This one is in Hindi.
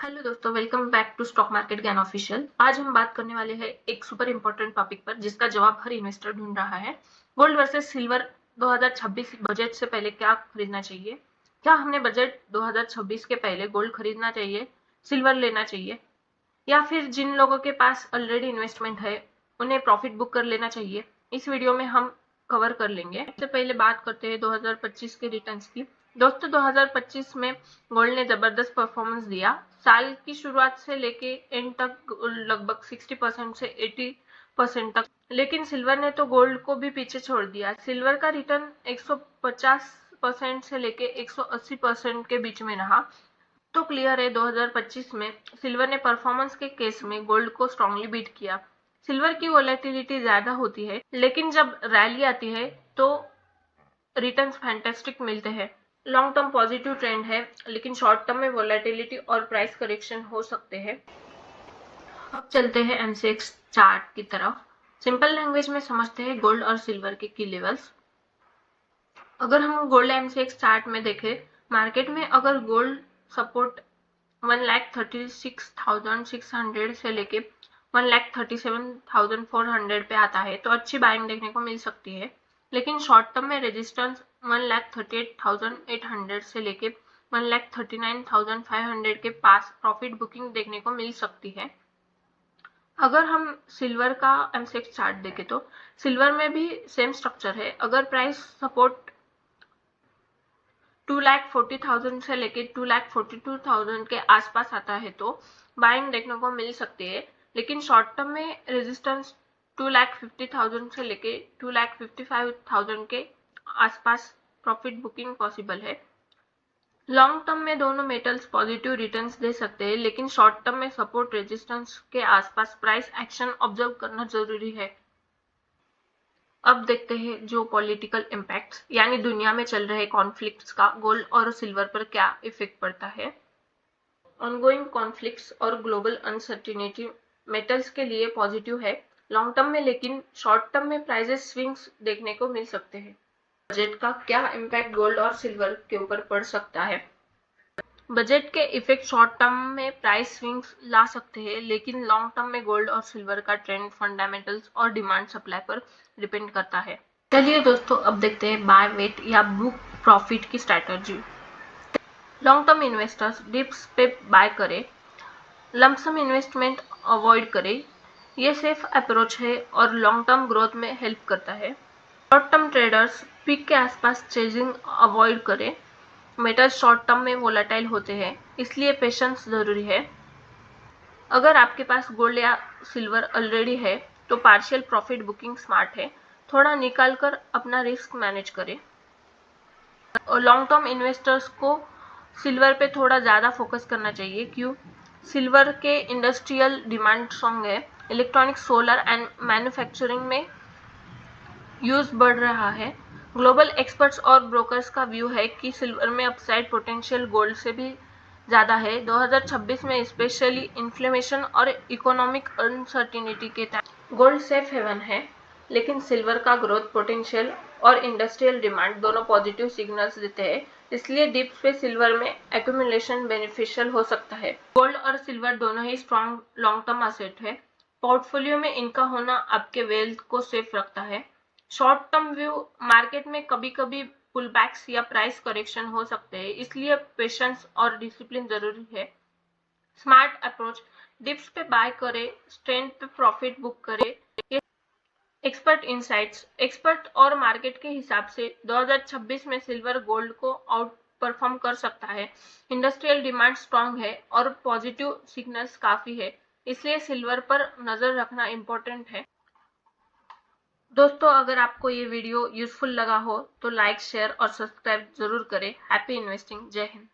हेलो दोस्तों, welcome back to stock market Gyan official. आज हम बात करने वाले हैं एक सुपर इम्पोर्टेंट टॉपिक पर जिसका जवाब हर इन्वेस्टर ढूंढ रहा है। गोल्ड वर्सेस सिल्वर 2026 बजट से पहले क्या खरीदना चाहिए? क्या हमने बजट 2026 के पहले गोल्ड खरीदना चाहिए, सिल्वर लेना चाहिए, या फिर जिन लोगों के पास ऑलरेडी इन्वेस्टमेंट है उन्हें प्रॉफिट बुक कर लेना चाहिए? इस वीडियो में हम कवर कर लेंगे। सबसे पहले बात करते हैं 2025 के रिटर्न्स की। दोस्तों, 2025 में गोल्ड ने जबरदस्त परफॉर्मेंस दिया। साल की शुरुआत से लेके एंड तक लगभग 60% से 80% तक। लेकिन सिल्वर ने तो गोल्ड को भी पीछे छोड़ दिया। सिल्वर का रिटर्न 150% से लेके 180% के बीच में रहा। तो क्लियर है, 2025 में सिल्वर ने परफॉर्मेंस के केस में गोल्ड को स्ट्रांगली बीट किया। सिल्वर की वोलेटिलिटी ज्यादा होती है, लेकिन जब रैली आती है तो रिटर्न्स फैंटास्टिक मिलते हैं। लॉन्ग टर्म पॉजिटिव ट्रेंड है, लेकिन शॉर्ट टर्म में वोलेटिलिटी और प्राइस करेक्शन हो सकते हैं। अब चलते हैं एमसीएक्स चार्ट की तरफ। सिंपल लैंग्वेज में समझते हैं गोल्ड और सिल्वर के की लेवल्स। अगर हम गोल्ड एमसीएक्स चार्ट में देखें, मार्केट में अगर गोल्ड सपोर्ट 1,36,600 से लेके 1,37,400 पे आता है तो अच्छी बाइंग देखने को मिल सकती है। लेकिन शॉर्ट टर्म में रेजिस्टेंस 1,38,800 से लेके 1,39,500 के पास प्रॉफिट बुकिंग देखने को मिल सकती है। अगर हम सिल्वर का एमसीएक्स चार्ट देखें तो सिल्वर में भी सेम स्ट्रक्चर है। अगर प्राइस सपोर्ट 2,40,000 से लेके 2,42,000 के आसपास आता है तो बाइंग देखने को मिल सकती है। लेकिन शॉर्ट टर्म में रेजिस्टेंस 2,50,000 से लेके 2,55,000 के आसपास प्रॉफिट बुकिंग पॉसिबल है। लॉन्ग टर्म में दोनों मेटल्स पॉजिटिव रिटर्न्स दे सकते हैं, लेकिन शॉर्ट टर्म में सपोर्ट रेजिस्टेंस के आसपास प्राइस एक्शन ऑब्जर्व करना जरूरी है। अब देखते हैं जो पॉलिटिकल इम्पैक्ट्स यानी दुनिया में चल रहे कॉन्फ्लिक्ट्स का गोल्ड और सिल्वर पर क्या इफेक्ट पड़ता है। ऑनगोइंग कॉन्फ्लिक्ट्स और ग्लोबल अनसर्टिनिटी मेटल्स के लिए पॉजिटिव है लॉन्ग टर्म में, लेकिन शॉर्ट टर्म में प्राइसेस स्विंग्स देखने को मिल सकते हैं। बजट का क्या इम्पैक्ट गोल्ड और सिल्वर के ऊपर पड़ सकता है? बजट के इफेक्ट शॉर्ट टर्म में प्राइस स्विंग्स ला सकते हैं, लेकिन लॉन्ग टर्म में गोल्ड और सिल्वर का ट्रेंड फंडामेंटल्स और डिमांड सप्लाई पर डिपेंड करता है। चलिए दोस्तों, अब देखते हैं बाय वेट या बुक प्रॉफिट की strategy. Long term investors dips पे बाय करें, लमसम इन्वेस्टमेंट अवॉइड करें। ये सेफ अप्रोच है और लॉन्ग टर्म ग्रोथ में हेल्प करता है। शॉर्ट टर्म ट्रेडर्स पीक के आसपास चेजिंग अवॉइड करें। मेटल्स शॉर्ट टर्म में वोलेटाइल होते हैं, इसलिए पेशेंस जरूरी है। अगर आपके पास गोल्ड या सिल्वर ऑलरेडी है तो पार्शियल प्रॉफिट बुकिंग स्मार्ट है। थोड़ा निकाल कर अपना रिस्क मैनेज करें। और लॉन्ग टर्म इन्वेस्टर्स को सिल्वर पे थोड़ा ज़्यादा फोकस करना चाहिए। क्यों? सिल्वर के इंडस्ट्रियल डिमांड स्ट्रॉन्ग है। इलेक्ट्रॉनिक्स, सोलर एंड मैन्युफैक्चरिंग में यूज बढ़ रहा है। ग्लोबल एक्सपर्ट्स और ब्रोकर्स का व्यू है कि सिल्वर में अपसाइड पोटेंशियल गोल्ड से भी ज़्यादा है। 2026 में स्पेशली इन्फ्लेमेशन और इकोनॉमिक अनसर्टिनिटी के टाइम गोल्ड सेफ हेवन है, लेकिन सिल्वर का ग्रोथ पोटेंशियल और इंडस्ट्रियल डिमांड दोनों पॉजिटिव सिग्नल्स देते हैं। इसलिए डिप्स पे सिल्वर में एक्यूमुलेशन बेनिफिशियल हो सकता है। गोल्ड और सिल्वर दोनों ही स्ट्रॉन्ग लॉन्ग टर्म एसेट है। पोर्टफोलियो में इनका होना आपके वेल्थ को सेफ रखता है। शॉर्ट टर्म व्यू, मार्केट में कभी कभी पुलबैक्स या प्राइस करेक्शन हो सकते हैं, इसलिए पेशेंस और डिसिप्लिन जरूरी है। स्मार्ट अप्रोच, डिप्स पे बाय करें, स्ट्रेंथ पे प्रॉफिट बुक करें। एक्सपर्ट इनसाइट्स, एक्सपर्ट और मार्केट के हिसाब से 2026 में सिल्वर गोल्ड को आउट परफॉर्म कर सकता है। इंडस्ट्रियल डिमांड स्ट्रांग है और पॉजिटिव सिग्नल्स काफी है, इसलिए सिल्वर पर नजर रखना इम्पोर्टेंट है। दोस्तों, अगर आपको ये वीडियो यूजफुल लगा हो तो लाइक, शेयर और सब्सक्राइब जरूर करें। Happy investing. जय हिंद।